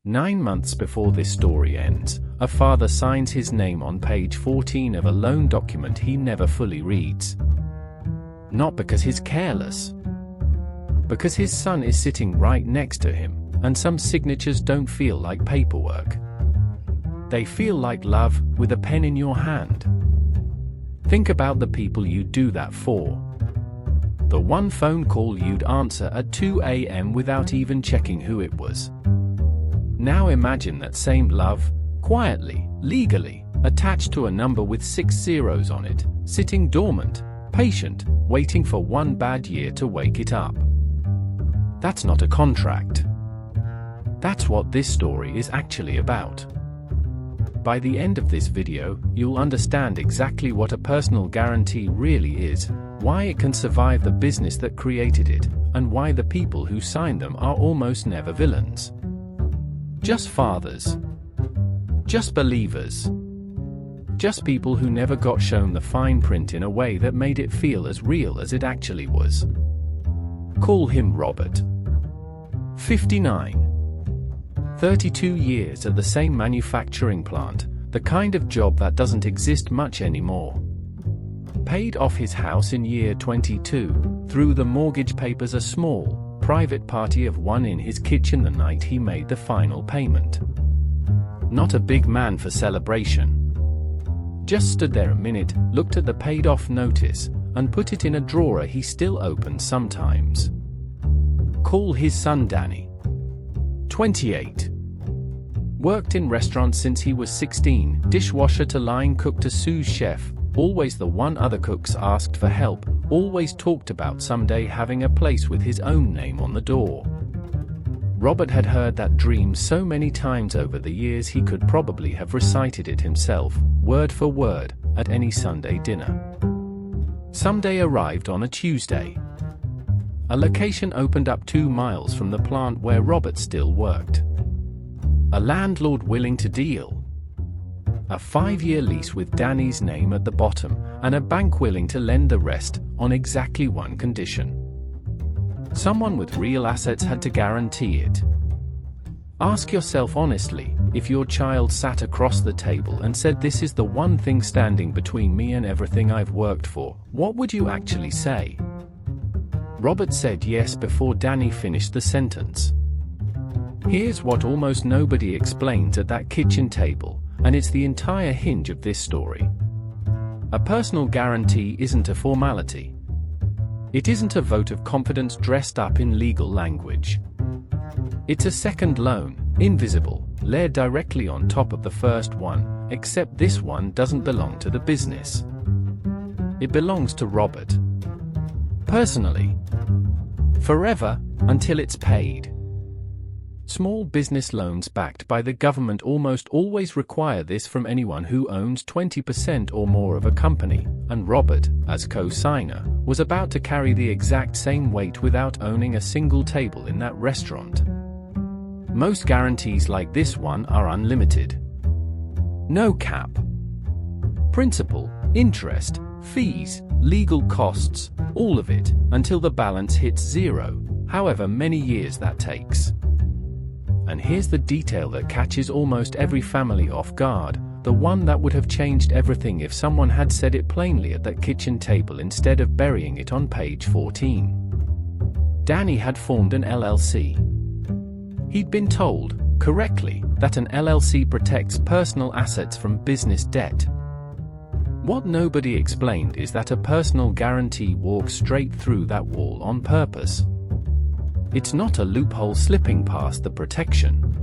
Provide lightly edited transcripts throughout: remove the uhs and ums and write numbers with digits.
9 months before this story ends, a father signs his name on page 14 of a loan document he never fully reads. Not because he's careless. Because his son is sitting right next to him, and some signatures don't feel like paperwork. They feel like love, with a pen in your hand. Think about the people you'd do that for. The one phone call you'd answer at 2 a.m. without even checking who it was. Now imagine that same love, quietly, legally, attached to a number with 6 zeros on it, sitting dormant, patient, waiting for one bad year to wake it up. That's not a contract. That's what this story is actually about. By the end of this video, you'll understand exactly what a personal guarantee really is, why it can survive the business that created it, and why the people who sign them are almost never villains. Just fathers. Just believers. Just people who never got shown the fine print in a way that made it feel as real as it actually was. Call him Robert. 59. 32 years at the same manufacturing plant, the kind of job that doesn't exist much anymore. Paid off his house in year 22, threw the mortgage papers a small, private party of one in his kitchen the night he made the final payment. Not a big man for celebration. Just stood there a minute, looked at the paid-off notice, and put it in a drawer he still opens sometimes. Call his son Danny. 28. Worked in restaurants since he was 16, dishwasher to line cook to sous chef, always the one other cooks asked for help, always talked about someday having a place with his own name on the door. Robert had heard that dream so many times over the years he could probably have recited it himself, word for word, at any Sunday dinner. Someday arrived on a Tuesday. A location opened up 2 miles from the plant where Robert still worked. A landlord willing to deal. A 5-year lease with Danny's name at the bottom, and a bank willing to lend the rest, on exactly one condition. Someone with real assets had to guarantee it. Ask yourself honestly, if your child sat across the table and said this is the one thing standing between me and everything I've worked for, what would you actually say? Robert said yes before Danny finished the sentence. Here's what almost nobody explains at that kitchen table, and it's the entire hinge of this story. A personal guarantee isn't a formality. It isn't a vote of confidence dressed up in legal language. It's a second loan, invisible, layered directly on top of the first one, except this one doesn't belong to the business. It belongs to Robert. Personally. Forever, until it's paid. Small business loans backed by the government almost always require this from anyone who owns 20% or more of a company, and Robert, as co-signer, was about to carry the exact same weight without owning a single table in that restaurant. Most guarantees like this one are unlimited. No cap. Principal, interest, fees, legal costs, all of it, until the balance hits 0, however many years that takes. And here's the detail that catches almost every family off guard, the one that would have changed everything if someone had said it plainly at that kitchen table instead of burying it on page 14. Danny had formed an LLC. He'd been told, correctly, that an LLC protects personal assets from business debt. What nobody explained is that a personal guarantee walks straight through that wall on purpose. It's not a loophole slipping past the protection.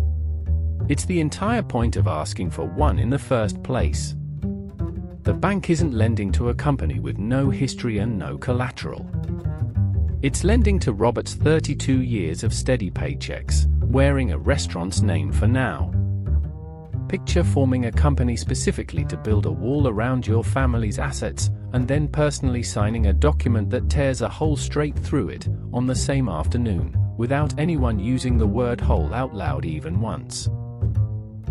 It's the entire point of asking for one in the first place. The bank isn't lending to a company with no history and no collateral. It's lending to Robert's 32 years of steady paychecks, wearing a restaurant's name for now. Picture forming a company specifically to build a wall around your family's assets, and then personally signing a document that tears a hole straight through it, on the same afternoon, without anyone using the word hole out loud even once.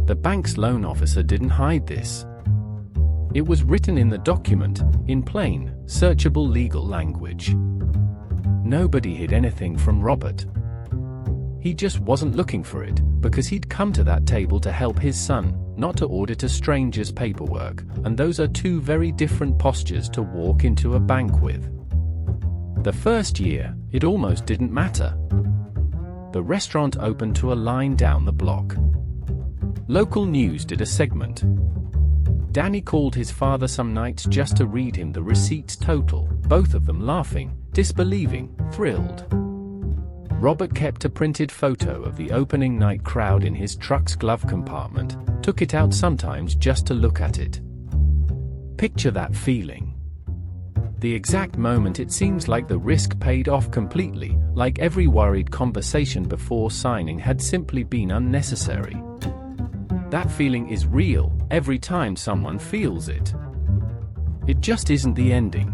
The bank's loan officer didn't hide this. It was written in the document, in plain, searchable legal language. Nobody hid anything from Robert. He just wasn't looking for it, because he'd come to that table to help his son, not to audit a stranger's paperwork, and those are two very different postures to walk into a bank with. The first year, it almost didn't matter. The restaurant opened to a line down the block. Local news did a segment. Danny called his father some nights just to read him the receipts total, both of them laughing, disbelieving, thrilled. Robert kept a printed photo of the opening night crowd in his truck's glove compartment, took it out sometimes just to look at it. Picture that feeling. The exact moment it seems like the risk paid off completely, like every worried conversation before signing had simply been unnecessary. That feeling is real, every time someone feels it. It just isn't the ending.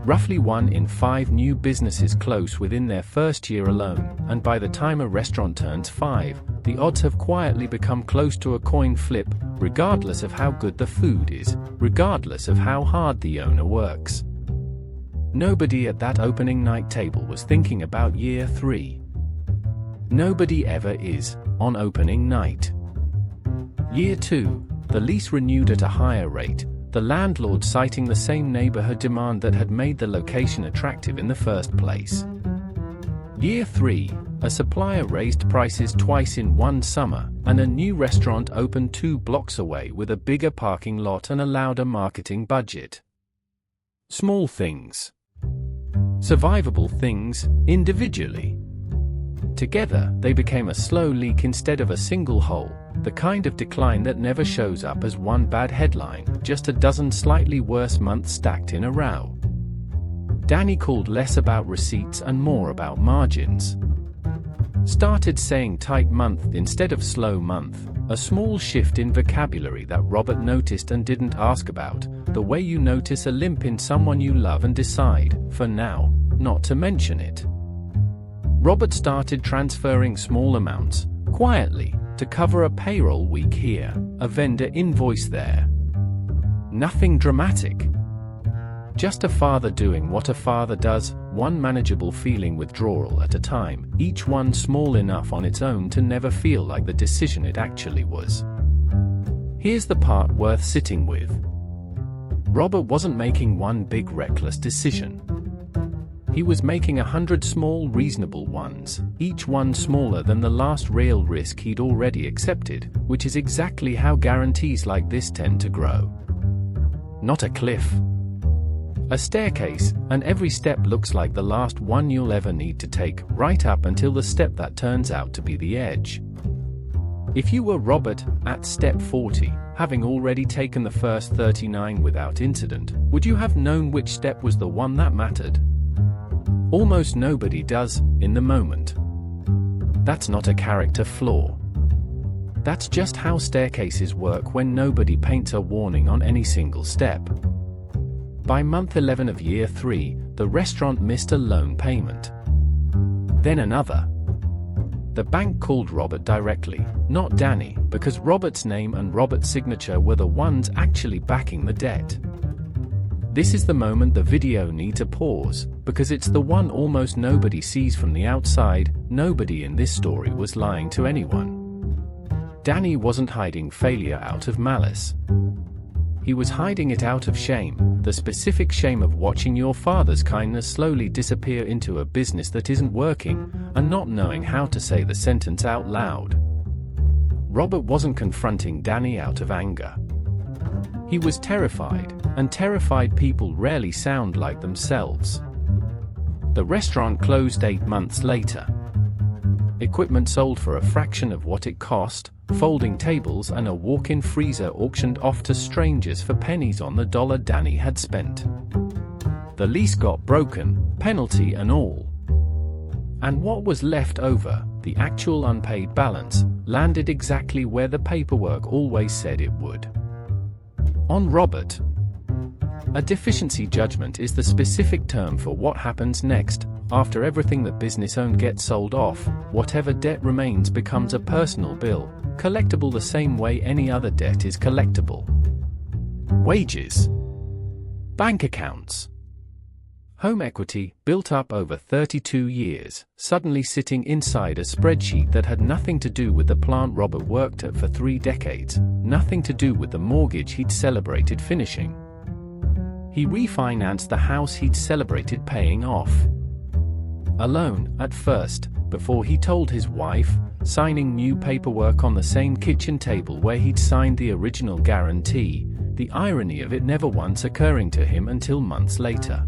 Roughly 1 in 5 new businesses close within their first year alone, and by the time a restaurant turns 5, the odds have quietly become close to a coin flip, regardless of how good the food is, regardless of how hard the owner works. Nobody at that opening night table was thinking about year 3. Nobody ever is, on opening night. Year 2, the lease renewed at a higher rate, the landlord citing the same neighborhood demand that had made the location attractive in the first place. Year 3, a supplier raised prices twice in one summer, and a new restaurant opened 2 blocks away with a bigger parking lot and a louder marketing budget. Small things. Survivable things, individually. Together, they became a slow leak instead of a single hole, the kind of decline that never shows up as one bad headline, just a dozen slightly worse months stacked in a row. Danny called less about receipts and more about margins. Started saying tight month instead of slow month, a small shift in vocabulary that Robert noticed and didn't ask about, the way you notice a limp in someone you love and decide, for now, not to mention it. Robert started transferring small amounts, quietly, to cover a payroll week here, a vendor invoice there. Nothing dramatic. Just a father doing what a father does, one manageable feeling withdrawal at a time, each one small enough on its own to never feel like the decision it actually was. Here's the part worth sitting with. Robert wasn't making one big reckless decision. He was making 100 small reasonable ones, each one smaller than the last real risk he'd already accepted, which is exactly how guarantees like this tend to grow. Not a cliff. A staircase, and every step looks like the last one you'll ever need to take, right up until the step that turns out to be the edge. If you were Robert, at step 40, having already taken the first 39 without incident, would you have known which step was the one that mattered? Almost nobody does, in the moment. That's not a character flaw. That's just how staircases work when nobody paints a warning on any single step. By month 11 of year 3, the restaurant missed a loan payment. Then another. The bank called Robert directly, not Danny, because Robert's name and Robert's signature were the ones actually backing the debt. This is the moment the video needs a pause, because it's the one almost nobody sees from the outside. Nobody in this story was lying to anyone. Danny wasn't hiding failure out of malice. He was hiding it out of shame, the specific shame of watching your father's kindness slowly disappear into a business that isn't working, and not knowing how to say the sentence out loud. Robert wasn't confronting Danny out of anger. He was terrified, and terrified people rarely sound like themselves. The restaurant closed 8 months later. Equipment sold for a fraction of what it cost, folding tables and a walk-in freezer auctioned off to strangers for pennies on the dollar Danny had spent. The lease got broken, penalty and all. And what was left over, the actual unpaid balance, landed exactly where the paperwork always said it would. On Robert. A deficiency judgment is the specific term for what happens next. After everything the business owned gets sold off, whatever debt remains becomes a personal bill, collectible the same way any other debt is collectible. Wages. Bank accounts. Home equity, built up over 32 years, suddenly sitting inside a spreadsheet that had nothing to do with the plant Robert worked at for 3 decades, nothing to do with the mortgage he'd celebrated finishing. He refinanced the house he'd celebrated paying off. Alone, at first, before he told his wife, signing new paperwork on the same kitchen table where he'd signed the original guarantee, the irony of it never once occurring to him until months later.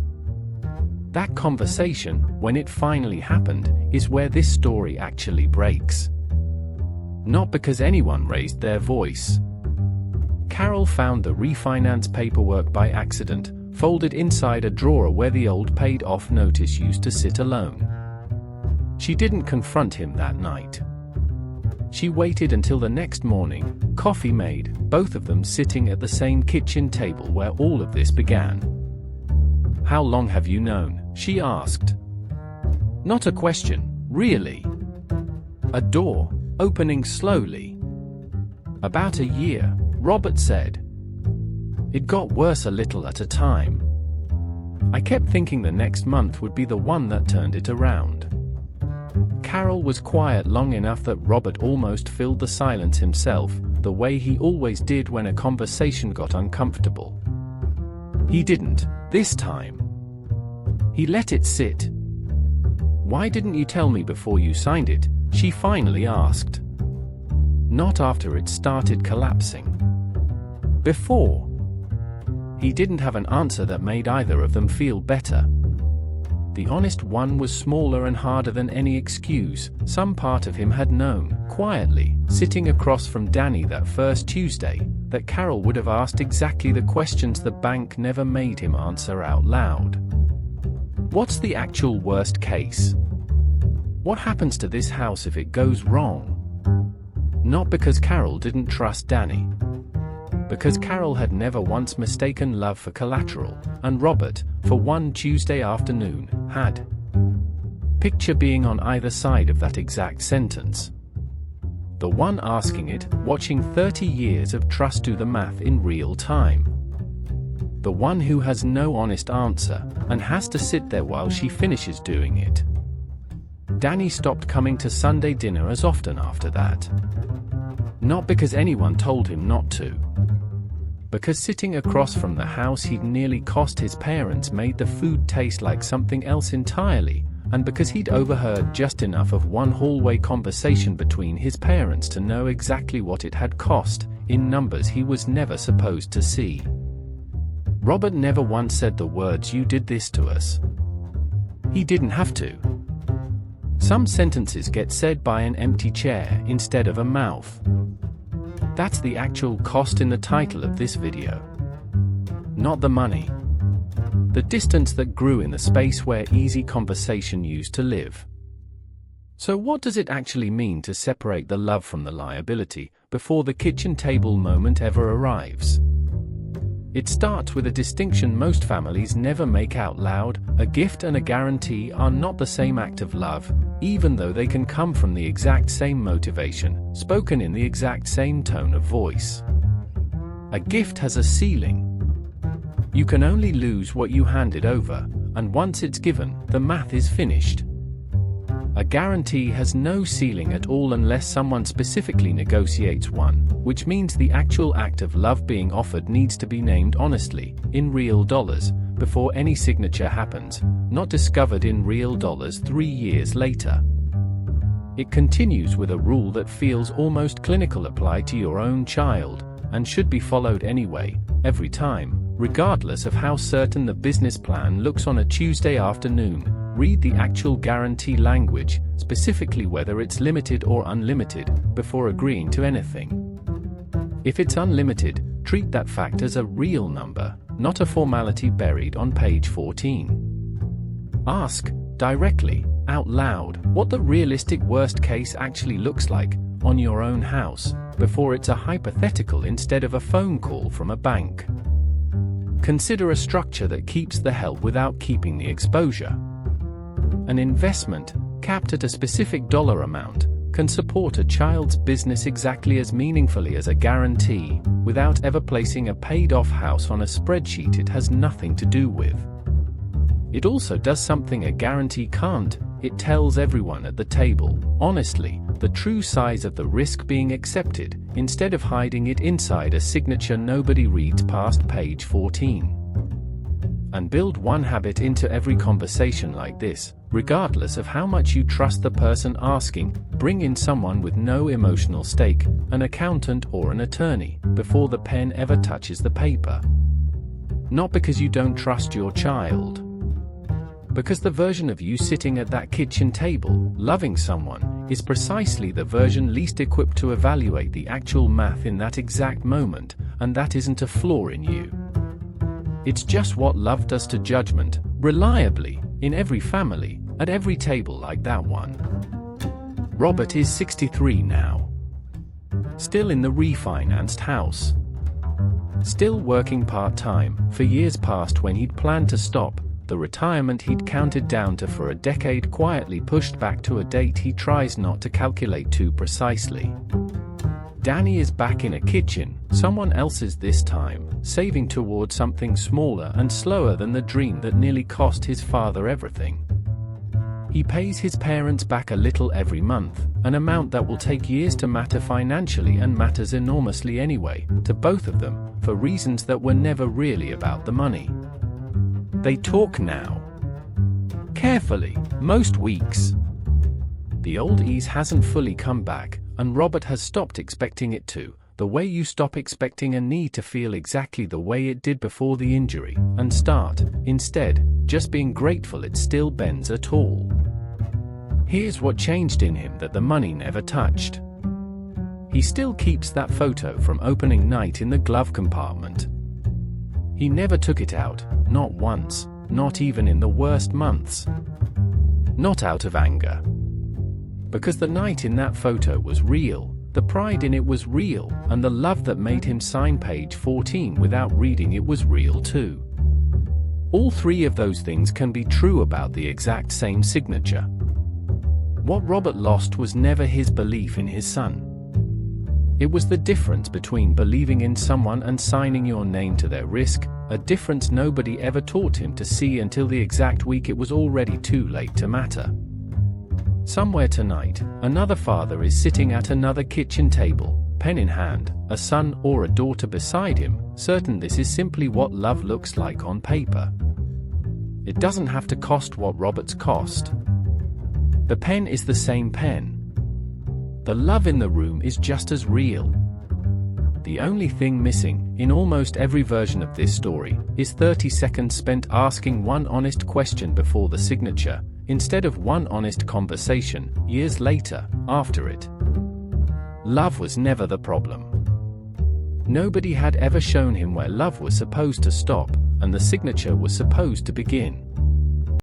That conversation, when it finally happened, is where this story actually breaks. Not because anyone raised their voice. Carol found the refinance paperwork by accident, folded inside a drawer where the old paid-off notice used to sit alone. She didn't confront him that night. She waited until the next morning, coffee made, both of them sitting at the same kitchen table where all of this began. "How long have you known?" she asked. Not a question, really. A door, opening slowly. "About a year," Robert said. "It got worse a little at a time. I kept thinking the next month would be the one that turned it around." Carol was quiet long enough that Robert almost filled the silence himself, the way he always did when a conversation got uncomfortable. He didn't, this time. He let it sit. "Why didn't you tell me before you signed it?" she finally asked. Not after it started collapsing. Before. He didn't have an answer that made either of them feel better. The honest one was smaller and harder than any excuse. Some part of him had known, quietly, sitting across from Danny that first Tuesday, that Carol would have asked exactly the questions the bank never made him answer out loud. What's the actual worst case? What happens to this house if it goes wrong? Not because Carol didn't trust Danny. Because Carol had never once mistaken love for collateral, and Robert, for one Tuesday afternoon, had. Picture being on either side of that exact sentence. The one asking it, watching 30 years of trust do the math in real time. The one who has no honest answer, and has to sit there while she finishes doing it. Danny stopped coming to Sunday dinner as often after that. Not because anyone told him not to. Because sitting across from the house he'd nearly cost his parents made the food taste like something else entirely, and because he'd overheard just enough of one hallway conversation between his parents to know exactly what it had cost, in numbers he was never supposed to see. Robert never once said the words "you did this to us." He didn't have to. Some sentences get said by an empty chair instead of a mouth. That's the actual cost in the title of this video. Not the money. The distance that grew in the space where easy conversation used to live. So what does it actually mean to separate the love from the liability before the kitchen table moment ever arrives? It starts with a distinction most families never make out loud. A gift and a guarantee are not the same act of love, even though they can come from the exact same motivation, spoken in the exact same tone of voice. A gift has a ceiling. You can only lose what you handed over, and once it's given, the math is finished. A guarantee has no ceiling at all unless someone specifically negotiates one, which means the actual act of love being offered needs to be named honestly, in real dollars, before any signature happens, not discovered in real dollars 3 years later. It continues with a rule that feels almost clinical: apply to your own child, and should be followed anyway, every time, regardless of how certain the business plan looks on a Tuesday afternoon. Read the actual guarantee language, specifically whether it's limited or unlimited, before agreeing to anything. If it's unlimited, treat that fact as a real number, not a formality buried on page 14. Ask, directly, out loud, what the realistic worst case actually looks like, on your own house, before it's a hypothetical instead of a phone call from a bank. Consider a structure that keeps the help without keeping the exposure. An investment, capped at a specific dollar amount, can support a child's business exactly as meaningfully as a guarantee, without ever placing a paid-off house on a spreadsheet it has nothing to do with. It also does something a guarantee can't. It tells everyone at the table, honestly, the true size of the risk being accepted, instead of hiding it inside a signature nobody reads past page 14. And build one habit into every conversation like this, regardless of how much you trust the person asking. Bring in someone with no emotional stake, an accountant or an attorney, before the pen ever touches the paper. Not because you don't trust your child. Because the version of you sitting at that kitchen table, loving someone, is precisely the version least equipped to evaluate the actual math in that exact moment, and that isn't a flaw in you. It's just what love does to judgment, reliably, in every family, at every table like that one. Robert is 63 now. Still in the refinanced house. Still working part-time, for years past when he'd planned to stop, the retirement he'd counted down to for a decade quietly pushed back to a date he tries not to calculate too precisely. Danny is back in a kitchen, someone else's this time, saving toward something smaller and slower than the dream that nearly cost his father everything. He pays his parents back a little every month, an amount that will take years to matter financially and matters enormously anyway, to both of them, for reasons that were never really about the money. They talk now. Carefully, most weeks. The old ease hasn't fully come back, and Robert has stopped expecting it to, the way you stop expecting a knee to feel exactly the way it did before the injury, and start, instead, just being grateful it still bends at all. Here's what changed in him that the money never touched. He still keeps that photo from opening night in the glove compartment. He never took it out, not once, not even in the worst months. Not out of anger. Because the night in that photo was real, the pride in it was real, and the love that made him sign page 14 without reading it was real too. All three of those things can be true about the exact same signature. What Robert lost was never his belief in his son. It was the difference between believing in someone and signing your name to their risk, a difference nobody ever taught him to see until the exact week it was already too late to matter. Somewhere tonight, another father is sitting at another kitchen table, pen in hand, a son or a daughter beside him, certain this is simply what love looks like on paper. It doesn't have to cost what Robert's cost. The pen is the same pen. The love in the room is just as real. The only thing missing, in almost every version of this story, is 30 seconds spent asking one honest question before the signature, instead of one honest conversation, years later, after it. Love was never the problem. Nobody had ever shown him where love was supposed to stop, and the signature was supposed to begin.